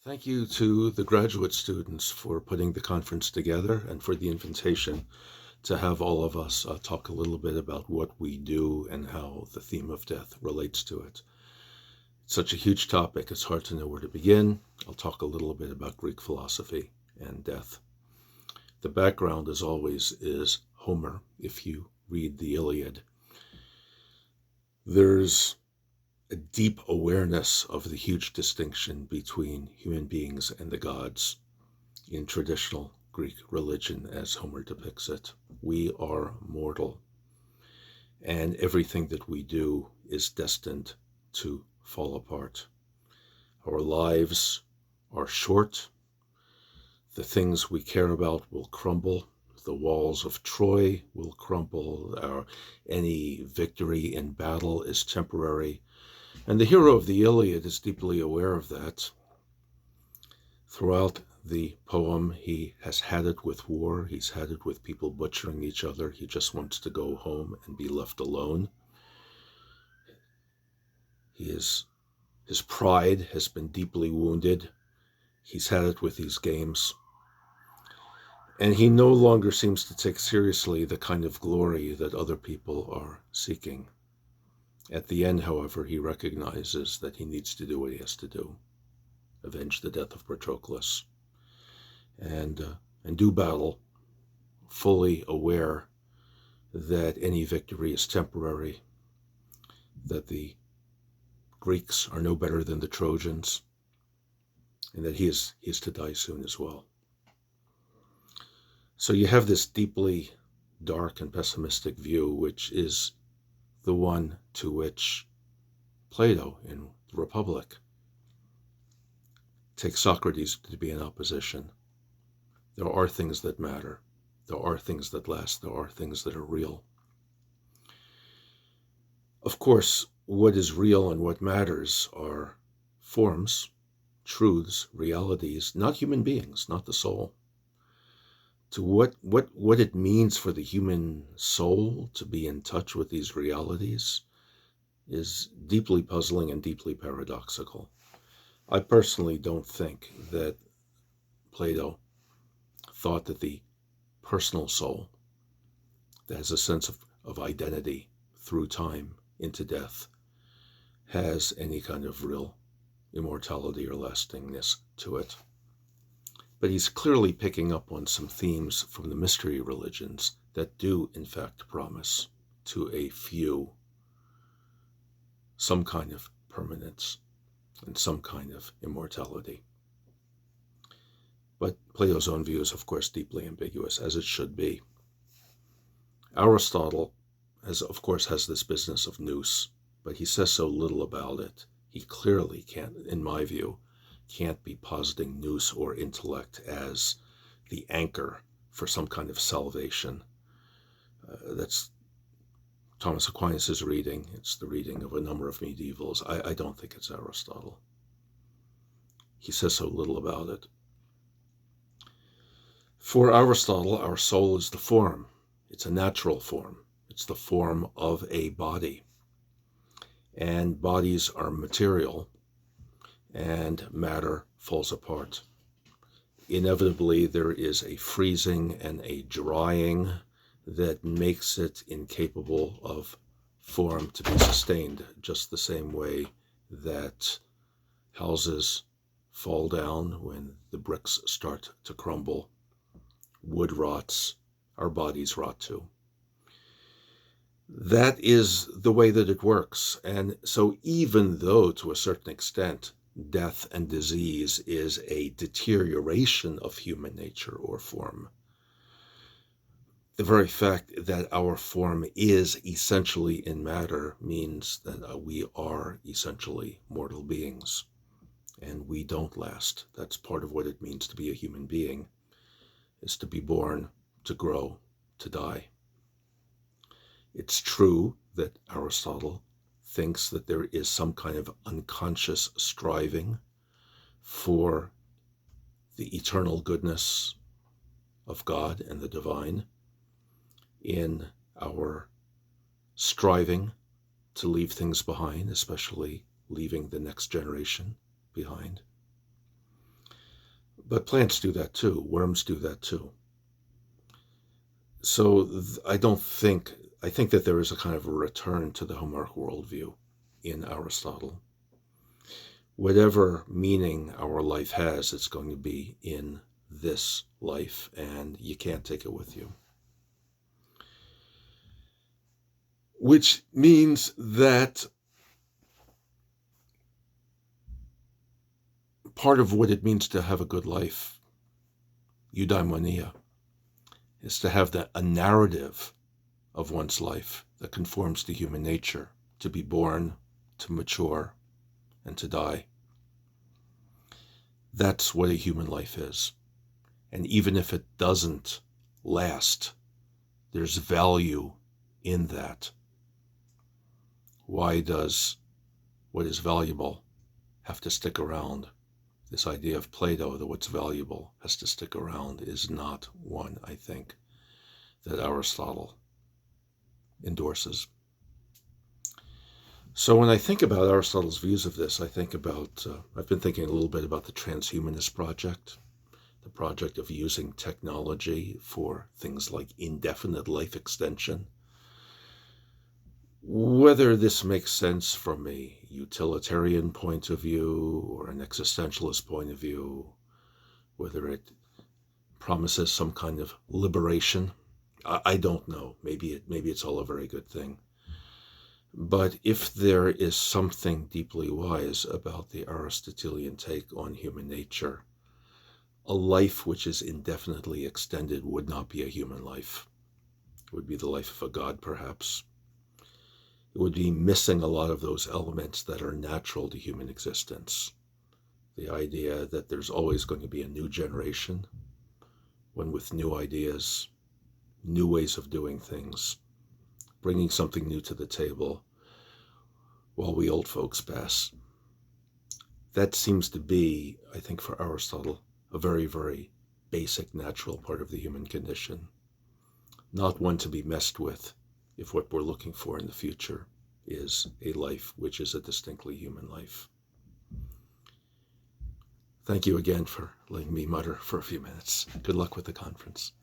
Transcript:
Thank you to the graduate students for putting the conference together and for the invitation to have all of us talk a little bit about what we do and how the theme of death relates to it. It's such a huge topic, it's hard to know where to begin. I'll talk a little bit about Greek philosophy and death. The background, as always, is Homer. If you read the Iliad, there's a deep awareness of the huge distinction between human beings and the gods in traditional Greek religion as Homer depicts it. We are mortal, and everything that we do is destined to fall apart. Our lives are short. The things we care about will crumble. The walls of Troy will crumble. Any victory in battle is temporary. And the hero of the Iliad is deeply aware of that. Throughout the poem, he has had it with war. He's had it with people butchering each other. He just wants to go home and be left alone. His pride has been deeply wounded. He's had it with these games. And he no longer seems to take seriously the kind of glory that other people are seeking. At the end, however, he recognizes that he needs to do what he has to do, avenge the death of Patroclus, and do battle, fully aware that any victory is temporary, that the Greeks are no better than the Trojans, and that he is to die soon as well. So you have this deeply dark and pessimistic view, which is the one to which Plato in the Republic takes Socrates to be in opposition. There are things that matter. There are things that last. There are things that are real. Of course, what is real and what matters are forms, truths, realities, not human beings, not the soul. To what it means for the human soul to be in touch with these realities is deeply puzzling and deeply paradoxical. I personally don't think that Plato thought that the personal soul that has a sense of identity through time into death has any kind of real immortality or lastingness to it. But he's clearly picking up on some themes from the mystery religions that do, in fact, promise to a few some kind of permanence and some kind of immortality. But Plato's own view is, of course, deeply ambiguous, as it should be. Aristotle, of course, has this business of nous, but he says so little about it. He clearly can't, in my view, can't be positing nous or intellect as the anchor for some kind of salvation. That's Thomas Aquinas' reading. It's the reading of a number of medievals. I don't think it's Aristotle. He says so little about it. For Aristotle, our soul is the form. It's a natural form. It's the form of a body. And bodies are material, and matter falls apart. Inevitably, there is a freezing and a drying that makes it incapable of form to be sustained, just the same way that houses fall down when the bricks start to crumble. Wood rots, our bodies rot too. That is the way that it works. And so even though, to a certain extent, death and disease is a deterioration of human nature or form, the very fact that our form is essentially in matter means that we are essentially mortal beings, and we don't last. That's part of what it means to be a human being, is to be born, to grow, to die. It's true that Aristotle thinks that there is some kind of unconscious striving for the eternal goodness of God and the divine in our striving to leave things behind, especially leaving the next generation behind. But plants do that too. Worms do that too. So I think that there is a kind of a return to the Homeric worldview in Aristotle. Whatever meaning our life has, it's going to be in this life, and you can't take it with you. Which means that part of what it means to have a good life, eudaimonia, is to have a narrative of one's life that conforms to human nature, to be born, to mature, and to die. That's what a human life is. And even if it doesn't last, there's value in that. Why does what is valuable have to stick around? This idea of Plato that what's valuable has to stick around is not one, I think, that Aristotle endorses. So when I think about Aristotle's views of this, I think about, I've been thinking a little bit about the transhumanist project, the project of using technology for things like indefinite life extension. Whether this makes sense from a utilitarian point of view or an existentialist point of view, whether it promises some kind of liberation, I don't know. Maybe it's all a very good thing. But if there is something deeply wise about the Aristotelian take on human nature, a life which is indefinitely extended would not be a human life. It would be the life of a god, perhaps. It would be missing a lot of those elements that are natural to human existence. The idea that there's always going to be a new generation, one with new ideas, new ways of doing things, bringing something new to the table while we old folks pass. That seems to be, I think, for Aristotle, a very, very basic, natural part of the human condition. Not one to be messed with if what we're looking for in the future is a life which is a distinctly human life. Thank you again for letting me mutter for a few minutes. Good luck with the conference.